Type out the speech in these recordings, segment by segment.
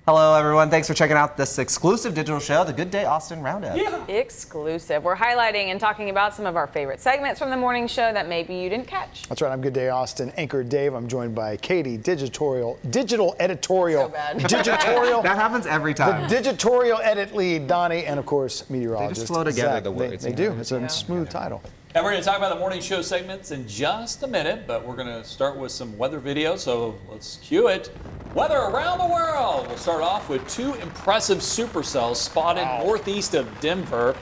Hello, everyone. Thanks for checking out this exclusive digital show, the Good Day Austin Roundup. Yeah. Exclusive. We're highlighting and talking about some of our favorite segments from the morning show that maybe you didn't catch. That's right. I'm Good Day Austin anchor Dave. I'm joined by Katie, digital editorial. So bad. Digitorial. That happens every time. The digitorial edit lead, Donnie, and of course, meteorologist. They just flow together, Zach. the words. They do. It's a smooth title. And we're going to talk about the morning show segments in just a minute, but we're going to start with some weather video, so let's cue it. Weather around the world. We'll start off with two impressive supercells spotted northeast of Denver.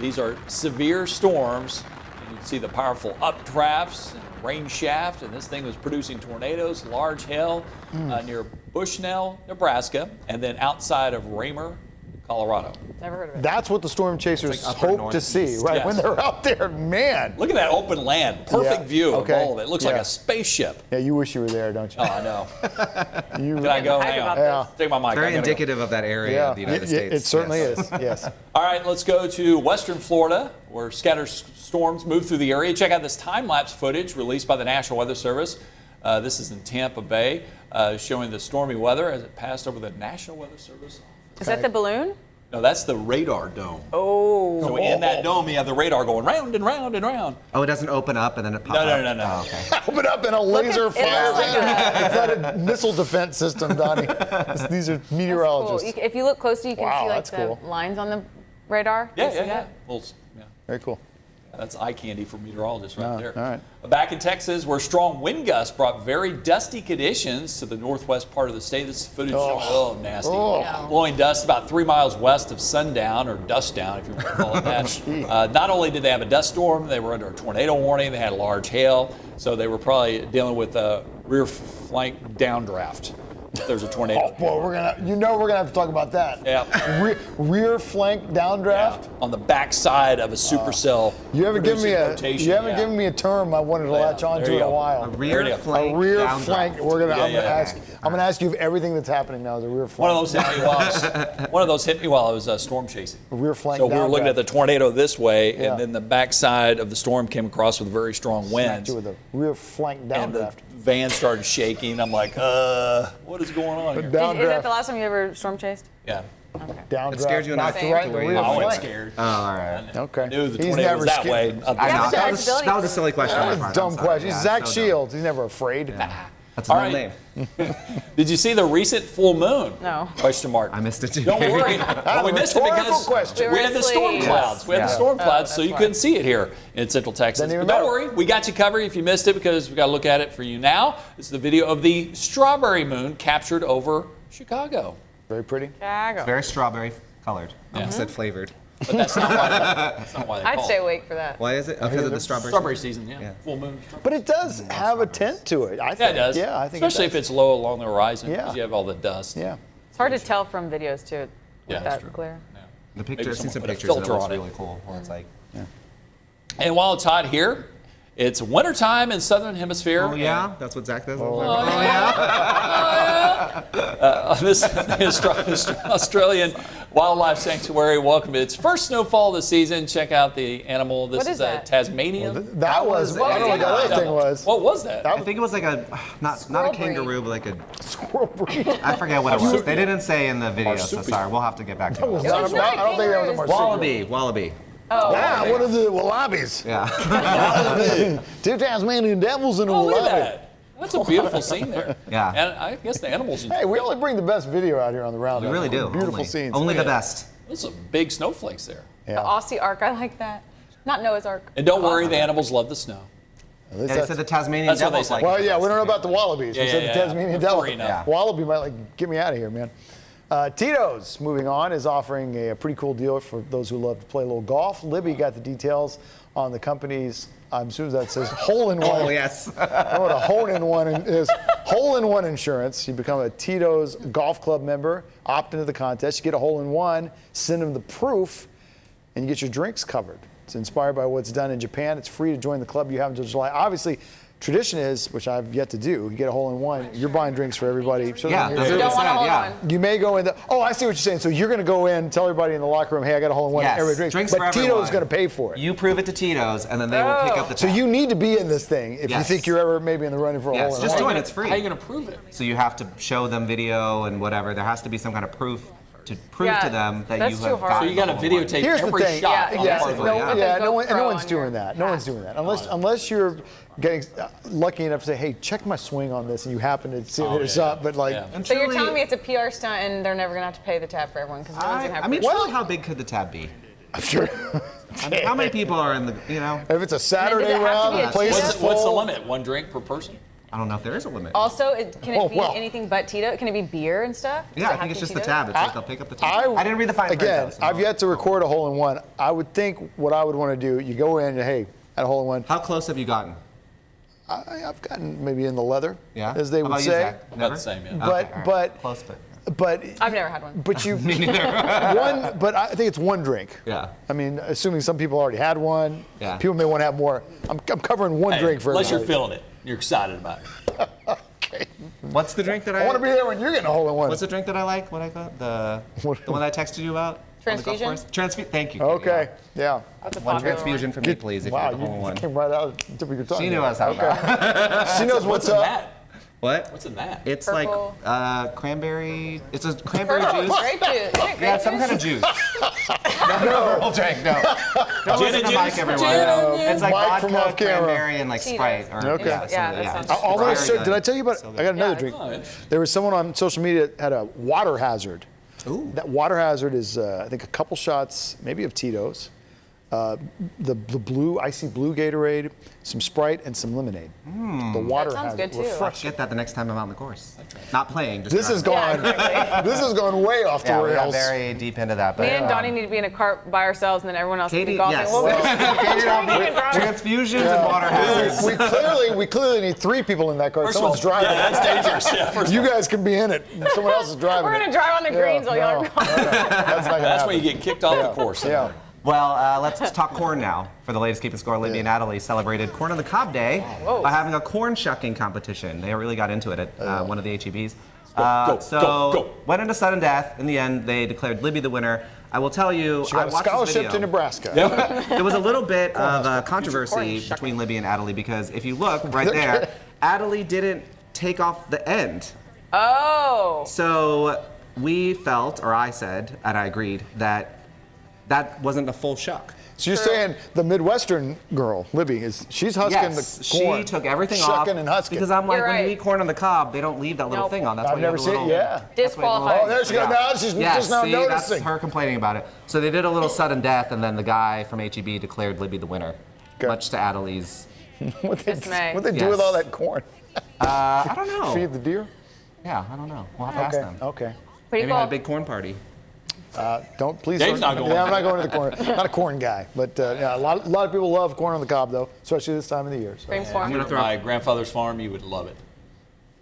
These are severe storms. And you can see the powerful updrafts and rain shaft, and this thing was producing tornadoes, large hail near Bushnell, Nebraska, and then outside of Raymer, Colorado. Never heard of it. That's what the storm chasers It's like upper hope to see, northeast. right? Yes. When they're out there, man. Look at that open land. Perfect Yeah, view okay. of all of it. It looks like Yeah. a spaceship. Yeah, you wish you were there, don't you? Oh, I know. You- Can I go? Hype Hang on. about Yeah. this. Take my mic. Very I gotta go. indicative of that area of the United States. It certainly Yes. is. Yes. All right, let's go to western Florida, where scattered storms move through the area. Check out this time-lapse footage released by the National Weather Service. This is in Tampa Bay, showing the stormy weather as it passed over the National Weather Service. Is that the balloon? No, that's the radar dome. Oh. So in that dome, you have the radar going round and round and round. Oh, it doesn't open up and then it pops No. up? Oh, okay. Open up and a laser it fires looks like in. It's not a missile defense system, Donnie. These are Cool. meteorologists. If you look closely, you can Wow, see like that's the cool. lines on the radar. Yeah, You see yeah. that? Well, yeah. Very cool. That's eye candy for meteorologists right there. all right. Back in Texas, where strong wind gusts brought very dusty conditions to the northwest part of the state. This footage is nasty. Oh. Blowing dust about 3 miles west of sundown, or dust down, if you want to call it that. Not only did they have a dust storm, they were under a tornado warning. They had large hail, so they were probably dealing with a rear flank downdraft. If there's a tornado. Oh, boy, we're gonna have to talk about that. Yeah. Rear flank downdraft. On the backside of a supercell. You haven't given me producing rotation, given me a term I wanted to Yeah, latch on there to you in a go. while. A rear There you go. flank. A rear downdraft. flank. I'm gonna ask you if everything that's happening now is a rear flank. One of those hit me while I was storm chasing. A rear flank. So we were looking downdraft. at the tornado this way, Yeah. and then the backside of the storm came across with very strong Smacked winds, you with a rear flank and the downdraft. van started shaking. I'm like, what is going on here? Is that Downdraft. the last time you ever storm chased? Yeah. Okay. Downdraft. It scared you enough knocked you right in to the where you rear went. I wasn't flank. scared. Oh, all right. Okay. I knew the He's tornado never was that scared. way. I know. That the was, ability that was a to- silly question. on my That's part. dumb I'm sorry. question. Yeah, Zach so dumb. Shields. He's never afraid. That's a All real right. name. Did you see the recent full moon? No. Question mark. I missed it too. Don't worry. Well, we missed it Rhetorical because question. we had the storm asleep. clouds. We had the Yeah. storm clouds, so that's you why. couldn't see it here in Central Texas. Doesn't even But don't matter. worry, we got you covered if you missed it because we got to look at it for you now. This is the video of the strawberry moon captured over Chicago. Very pretty. Chicago. Very strawberry colored. I Yeah. said flavored. But that's not why they I'd call stay it. awake for that. Why is it? Because of the strawberry. Strawberry season, yeah. Yeah. Full moon. But it does have a tint to it, I think. Yeah, it does. Yeah, I think Especially it if does. it's low along the horizon because Yeah. you have all the dust. Yeah. It's hard to tell from videos too. With Yeah, that's that true. clear. The picture, Maybe I've seen someone some put a pictures and it filter looks on it. really cool. Where it's like, And while it's hot here, it's wintertime in southern hemisphere. oh yeah, that's what Zach does. This Australian wildlife sanctuary welcomed its first snowfall this season. Check out the animal. This What is is that? Tasmanian. That was, I don't know what that other thing was. What was that? I think it was like a not Squirrel a kangaroo, but like a Squirrel breed. I forget what it was. They didn't say in the video, so Marsupial. sorry. We'll have to get back to That was it. not was a- not I don't think that was a kangaroos. marsupial. Wallaby. Oh, Ah, what are the wallabies? Yeah. Two Tasmanian devils and a Oh, look at wallaby. that. That's a beautiful scene there. Yeah. And I guess the animals. Hey, we only bring the best video out here on the roundup. We really do. Beautiful Only. scenes. Only the Look at best. There's some big snowflakes there. the Yeah. Aussie Ark. I like that. Not Noah's Ark. And don't worry, the animals love the snow. At least Yeah, they said the Tasmanian That's what they devil's said. like. well, yeah, we don't know about the wallabies. Yeah, we said yeah, the yeah. Tasmanian They're devil. furry enough. Yeah. Wallaby might like get me out of here, man. Tito's, moving on, is offering a pretty cool deal for those who love to play a little golf. Libby got the details on the company's, I'm assuming that says hole-in-one. Oh yes. I know what a hole-in-one is. Hole-in-one insurance. You become a Tito's Golf Club member, opt into the contest, you get a hole-in-one, send them the proof, and you get your drinks covered. It's inspired by what's done in Japan. It's free to join the club. You have until July. Obviously, tradition is, which I've yet to do, you get a hole-in-one, you're buying drinks for everybody. So Yeah, then that's You what don't it want a said, hole in yeah. one. you may go in. Oh, I see what you're saying. So you're going to go in, tell everybody in the locker room, hey, I got a hole-in-one. Yes, Everybody drinks but for Tito's everyone. going to pay for it. You prove it to Tito's, and then they will pick up the So tab. you need to be in this thing if you Yes. think you're ever maybe in the running for a Yes, hole-in-one. just join. It's free. How are you going to prove it? So you have to show them video and whatever. There has to be some kind of proof to prove Yeah, to them that that's you too have hard. gotten So you got to the hole in one. videotape Here's the every thing. shot. Yeah, on yeah. part of it. No, Yeah, with the no GoPro one's on doing your that. No one's doing that. Unless you're getting lucky enough to say, hey, check my swing on this, and you happen to see it yeah, up. But like, yeah. And So you're truly, telling me it's a PR stunt and they're never going to have to pay the tab for everyone because no one's going to have I mean, proof. truly, how big could the tab be? I'm sure. I mean, how many people are in the, you know? If it's a Saturday does it have to round, be the a place Tito's? is full. What's the limit? One drink per person? I don't know if there is a limit. Also, can it Oh, be well. anything but Tito? Can it be beer and stuff? Does Yeah, it I have think it's to just be the Tito's? tab. It says they'll pick up the tab. I didn't read the fine print, Again, though, so- I've yet to record a hole-in-one. I would think what I would want to do, you go in and, hey, at a hole-in-one, How close have you gotten? I've gotten maybe in the leather, Yeah. as they How would about you, say. Zach? About Never? the same, yeah. But, Okay, all right. but, Close, but. but, I've never had one. but you, but I think it's one drink. Yeah. I mean, assuming some people already had one, Yeah. people may want to have more. I'm covering one Hey, drink for unless you're everybody. feeling it. You're excited about it. Okay. What's the drink that I want to be there when you're getting a hole-in-one. What's the drink that I like? What I call it? The one I texted you about? On the golf Transfusion? course? Thank you. Okay, yeah. That's a One popular transfusion for me, please, if Wow, you get the whole you one. came right out of the tip of your tongue. She knew there. I was talking about. She knows What's what's in up. that? What? What's in that? It's Purple. like cranberry. It's a cranberry Purple, juice. grape juice. Is it grape Yeah, it's some juice? kind of juice. No, purple drink. No. Don't listen to Gin Mike, juice? everyone. Gin It's like Mike from vodka, off camera. cranberry, and like Cheetos. Sprite. Or, Okay. Yeah, Yeah, that yeah. sounds It's good. I want very to show. good. Did I tell you about? So I good. got another Yeah, drink. Oh, interesting. There was someone on social media that had a water hazard. Ooh. That water hazard is, I think, a couple shots, maybe of Tito's, the blue, icy blue Gatorade, some Sprite, and some lemonade. The water That sounds hazard. good, too. Refreshing. Get that the next time I'm out on the course. Not playing. Just This is driving. going. Yeah, This is going way off the Yeah, we got rails. very deep into that. But, Me and Donnie need to be in a cart by ourselves, and then everyone else can Katie, be golfing. yes. We'll go. Katie, I'll be- You can drive. Transfusions and water hazards. We clearly need 3 people in that car. First of all, Someone's driving. yeah, that's dangerous. Yeah, first of You all. guys can be in it. Someone else is driving. We're it. going to drive on the greens while y'all are golfing. That's not gonna That's happen. when you get kicked off the course. Yeah. Well, let's talk corn now. For the latest Keep and Score, Libby and Natalie celebrated Corn on the Cob Day by having a corn shucking competition. They really got into it at one of the HEBs. Go. Went into sudden death. In the end, they declared Libby the winner. I will tell you, She I got a watched this scholarship video. to Nebraska. There was a little bit of corn controversy shucking. between Libby and Natalie because if you look right there, Natalie didn't take off the end. Oh. So we felt, or I said, and I agreed, that that wasn't a full shuck. So you're saying the Midwestern girl, Libby, she's husking Yes, the corn. she took everything off. Shucking and husking. Because I'm like, You're when you right. eat corn on the cob, they don't leave that little Nope. thing on. That's I've why you never have a seen. little, Yeah. Disqualified. Oh, there she goes. Now she's Yes, just now see, noticing. that's her complaining about it. So they did a little sudden death, and then the guy from HEB declared Libby the winner, Okay. much to Adelie's. What they, Dismay. what they do Yes. with all that corn? I don't know. Feed the deer? Yeah, I don't know. We'll have to ask Okay. them. Okay. Pretty Maybe cool. have a big corn party. Don't please. Dave's don't, not going. Yeah, I'm not going to the corn. Not a corn guy, but yeah, a lot of people love corn on the cob though, especially this time of the year. So. Cream If corn. you're at my grandfather's farm, you would love it.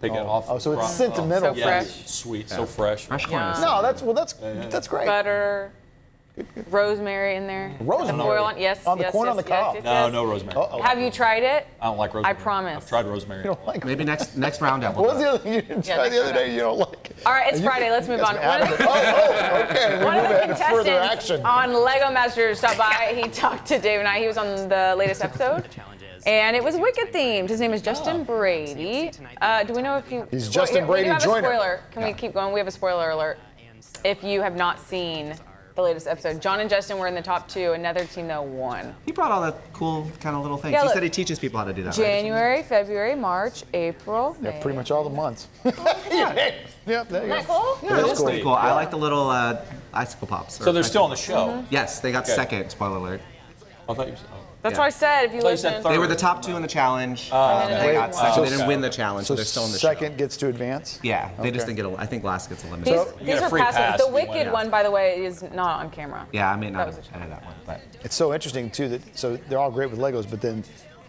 Pick it off. Oh, so the it's crop. sentimental. So Yeah, fresh. it's sweet, so fresh. Fresh corn. Yeah. is- No, that's great. Butter. Rosemary in there. Rosemary? The foil on. Yes. On the yes, corn yes, on the yes, cob? yes, No, yes. no rosemary. Uh-oh. Have you tried it? I don't like rosemary. promise. I've tried rosemary. You don't like. Maybe next roundup. What was the other thing you didn't try the other day? You don't like. All right, it's Friday. Let's move on. Oh, okay. We One of move the ahead to further contestants action. on Lego Masters stopped by. He talked to Dave and I. He was on the latest episode. And it was Wicked themed. His name is Justin Brady. Do we know if you... He's Justin Brady We do have a Joyner. spoiler. Can we keep going? We have a spoiler alert. If you have not seen the latest episode, John and Justin were in the top 2. Another team, though, won. He brought all the cool kind of little things. Yeah, He look. said he teaches people how to do that. Right? January, February, March, April, May. Yeah, pretty much all the months. Yeah, there you Isn't that go. cool? Yeah, is that's pretty cool. cool. I like the little icicle pops. So they're still on the show. Yes, they got Okay. second. Spoiler alert. I thought you said. That's Yeah. what I said. If you thought you said listen. third. They were the top 2 in the challenge. And then they another got one. second. They didn't Okay. win the challenge, so they're still in the show. second gets to advance. Yeah, they just Okay. didn't get. I think last gets These, eliminated. You these get a are free passive. pass The if you win. Wicked one, by the way, is not on camera. Yeah, I may not That have was edited that one, but It's so interesting too that so they're all great with Legos, but then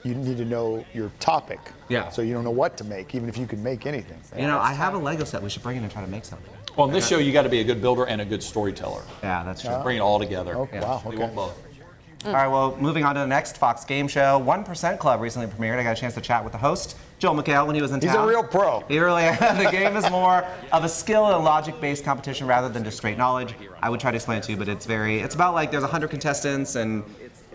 you need to know your topic. Yeah. So you don't know what to make, even if you can make anything. you know, I have a Lego set. We should bring it and try to make something. Well, in this show, you got to be a good builder and a good storyteller. Yeah, that's true. Bring it all together. Oh, Yeah. wow. They Okay. want both. All right, well, moving on to the next Fox game show, 1% Club recently premiered. I got a chance to chat with the host, Joel McHale, when he was in town. He's a real pro. He really The game is more of a skill and logic-based competition rather than just straight knowledge. I would try to explain it to you, but it's about like there's 100 contestants and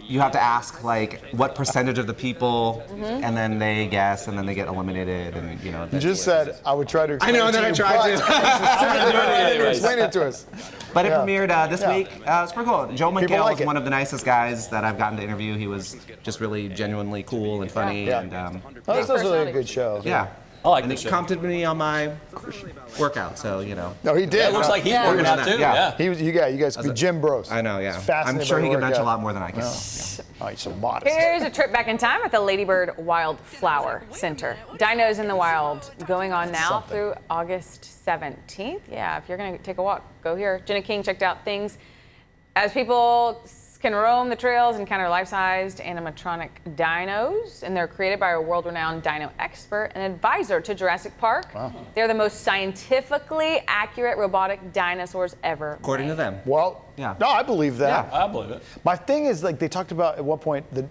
you have to ask like what percentage of the people, and then they guess, and then they get eliminated, and you know. You just said I would try to explain I know, and then I tried to. explain it to us. But it premiered this week. It's pretty cool. Joel People McHale like was it. one of the nicest guys that I've gotten to interview. He was just really genuinely cool and funny, Yeah. and Oh, this was really a good show. yeah. I like And this he show. complimented me on my workout, so you know. No, he did. It looks like he's working out too. Yeah. Yeah. He was. You guys could be gym bros. I know, yeah. It's fascinating I'm sure he way to can bench work a out. lot more than I can. Yeah. Oh, he's so modest. Here's a trip back in time at the Ladybird Wildflower Center. Dinos in the Wild going on now through August 17th. Yeah, if you're going to take a walk, go here. Jenna King checked out things as people can roam the trails and encounter life-sized animatronic dinos, and they're created by a world-renowned dino expert and advisor to Jurassic Park. Wow. They're the most scientifically accurate robotic dinosaurs ever According to made. them. Well, Yeah. no, I believe that. I believe it. My thing is, like, they talked about at one point that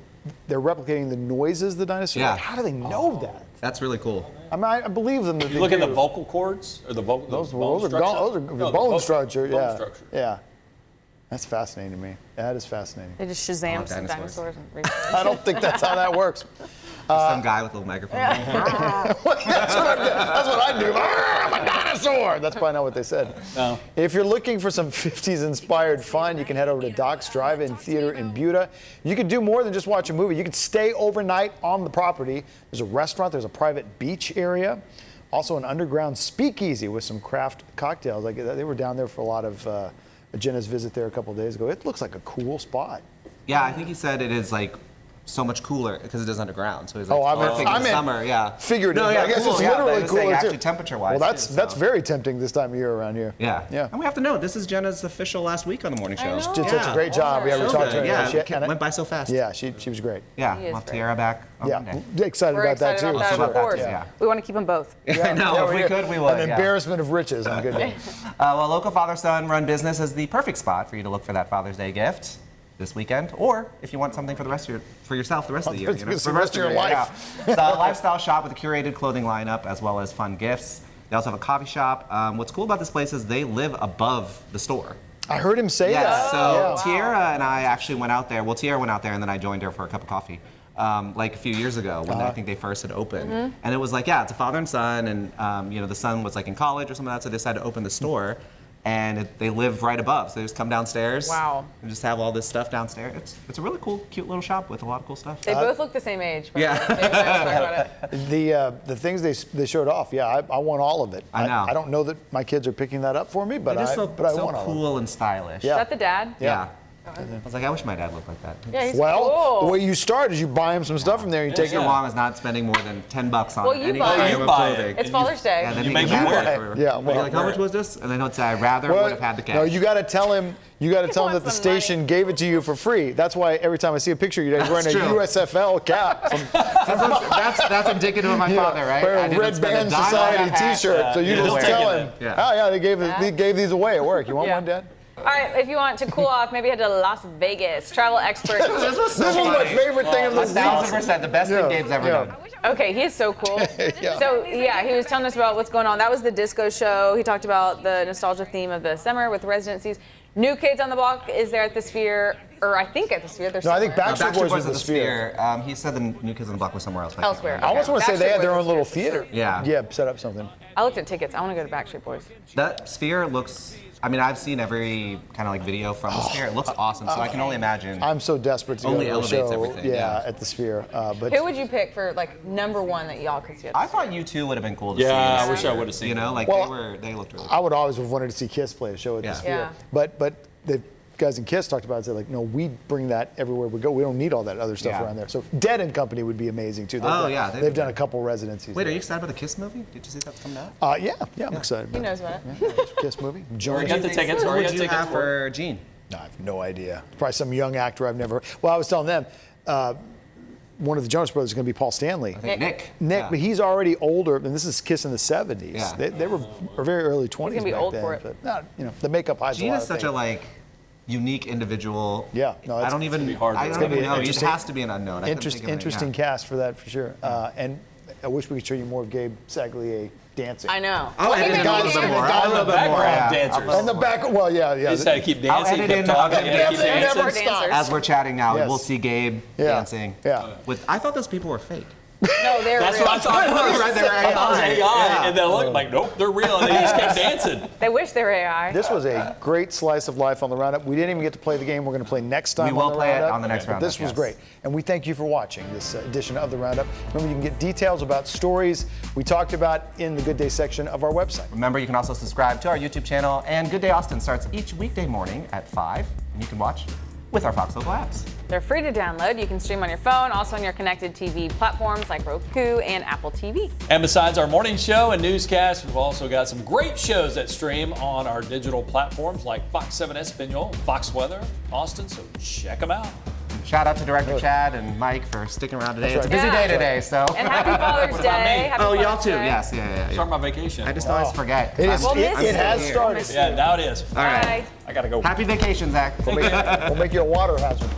they're replicating the noises the dinosaurs. Yeah. Like, how do they know that? That's really cool. I mean, I believe them that You they look at do. the vocal cords or the vocal. Those bone are structure? bone No, the bone structure. bone Yeah. structure. Yeah. That's fascinating to me. That is fascinating. They just Shazam love some dinosaurs. dinosaurs and read. I don't think that's how that works. Some guy with a little microphone. That's what I do. I'm a dinosaur. That's probably not what they said. No. If you're looking for some 50s inspired fun, you can head over to Doc's DriveIn Theater in Buda. You can do more than just watch a movie. You can stay overnight on the property. There's a restaurant, there's a private beach area, also an underground speakeasy with some craft cocktails. Like they were down there for a lot of Jenna's visit there a couple of days ago. It looks like a cool spot. Yeah, I think he said it is like so much cooler because it is underground. So he's like, Oh, I think meant- in the summer, yeah. Figurative. No, yeah, I guess cool, it's yeah, but literally he was saying cooler actually too. temperature-wise. Well, too, that's so. very tempting this time of year around here. Yeah. Yeah. And we have to know this is Jenna's official last week on the morning show. know. Did such a great job. Yeah, we So talked to good. her. Yeah, She- it went by so fast. Yeah, she was great. Yeah, He is we'll have great. Tiara back on Yeah, Monday. excited We're about excited that too. about that, Also of about that, course. yeah. We want to keep them both. I know, if we could, we would. An yeah. embarrassment of riches on a good day. Well, local FatherSon Run Business is the perfect spot for you to look for that Father's Day gift this weekend, or if you want something for the rest of for yourself the rest of the year. For the rest of your life. Yeah. It's a lifestyle shop with a curated clothing lineup as well as fun gifts. They also have a coffee shop. What's cool about this place is they live above the store. I heard him say Yeah, that. so Tiara and I actually went out there. Well, Tiara went out there and then I joined her for a cup of coffee. Like a few years ago when I think they first had opened. And it was like, yeah, it's a father and son, and the son was like in college or something like that, so they decided to open the store. And they live right above, so they just come downstairs. Wow. And just have all this stuff downstairs. It's a really cool, cute little shop with a lot of cool stuff. They both look the same age. By Yeah. the way. Dave and I were talking about it. The things they showed off, yeah, I want all of it. I know. I don't know that my kids are picking that up for me, but It is I so want all of it. cool and stylish. Yeah. Is that the dad? Yeah. I was like, I wish my dad looked like that. Yeah, he's Well, cool. the way you start is you buy him some stuff from there, you take Your it. mom is not spending more than $10 on Well, you any buy kind it. of You buy it. clothing. It's Father's Day. And then You he make get him mad wear at it. her. Yeah, You're well, like, how much was this? And then he'll say, I rather would have had the cash. No, you got to tell him. You got to tell him that wants the some station money. gave it to you for free. That's why every time I see a picture of you, he's wearing a That's true. USFL cap. That's indicative of my father, right? Wear I a didn't Red spend a Band dime on Society that hat. T-shirt. So you Yeah. just He'll tell take him, it. Yeah. oh yeah, they gave these away at work. You want Yeah. one, Dad? All right, if you want to cool off, maybe head to Las Vegas. Travel expert. This was so This was my funny. favorite thing of the 1,000%, the best thing Gabe's ever done. Okay, he is so cool. Yeah. So yeah, he was telling us about what's going on. That was the disco show. He talked about the nostalgia theme of the summer with residencies. New Kids on the Block is there at the Sphere, or I think at the Sphere. No, I think somewhere. Backstreet Boys was at the Sphere. He said the New Kids on the Block was somewhere else. but I can't Elsewhere. remember. I almost want to say they Backstreet had their Boys own little was Sphere. theater. Yeah. Yeah, set up something. I looked at tickets. I want to go to Backstreet Boys. That Sphere looks, I mean, I've seen every kind of like video from the Sphere. It looks awesome, so I can only imagine. I'm so desperate to Only go to a elevates show. everything, Yeah, yeah. at the Sphere. But Who would you pick for like number one that y'all could see? At the I thought you two would have been cool to see. Yeah, in I the wish I Sphere. would have seen You know, them. like Well, they looked really I would always have wanted to see Kiss play a show at Yeah. the Sphere. Yeah. But the guys in Kiss talked about it. Said like, no, we bring that everywhere we go. We don't need all that other stuff Yeah. around there. So Dead and Company would be amazing too. Oh, yeah, they've done a couple residencies. Wait, are there. you excited about the Kiss movie? Did you see that's coming out? Yeah, I'm excited. He About knows about it. it. Kiss movie. Where Jonas. you got the tickets? What Where you would got you tickets have for Gene? No, I have no idea. Probably some young actor I've never. Well, I was telling them, one of the Jonas Brothers is going to be Paul Stanley. I think Nick. Nick, Yeah. but he's already older, and this is Kiss in the 70s. Yeah. They were very early 20s gonna be back old then. for it. But no, the makeup hides a Gene lot is of such things. a like unique individual. Yeah, no, I it's don't even. be hard. I It's don't gonna even be know. It interesting. has to be an unknown. I couldn't think of it, Interesting yeah. cast for that for sure. And I wish we could show you more of Gabe Saglier dancing. I know. I'll edit in a little bit more. guy A little in the bit more. background Yeah. dancers. And the back, well, yeah. You just had to keep I'll dancing, edit keep in talking, the- you had to keep Dancing, dancing. More Stop. dancers. As we're chatting now, Yes. we'll see Gabe Yeah. dancing. Yeah. I thought those people were fake. No, they're That's real. what I thought. Right, they're I thought it was AI. AI, Yeah. and then I looked like, nope, they're real, and they just kept dancing. They wish they were AI. This was a great slice of life on the roundup. We didn't even get to play the game. We're going to play next time. We will on the play it roundup. on the next But roundup, this was yes. great, and we thank you for watching this edition of the roundup. Remember, you can get details about stories we talked about in the Good Day section of our website. Remember, you can also subscribe to our YouTube channel. And Good Day Austin starts each weekday morning at 5, and you can watch with our Fox Local apps. They're free to download. You can stream on your phone, also on your connected TV platforms like Roku and Apple TV. And besides our morning show and newscast, we've also got some great shows that stream on our digital platforms like Fox 7 Espanol, Fox Weather, Austin, so check them out. Shout out to Director Chad and Mike for sticking around today. That's It's a busy right. day today, so. And happy Father's What about me? Day. Happy Oh, y'all Father's too. Day. Yes, yeah. Start my vacation. I just always forget. It is. We'll miss It you. has Here. started. Yeah, now it is. All right. Bye. I gotta go. Happy vacation, Zach. We'll make you a water hazard.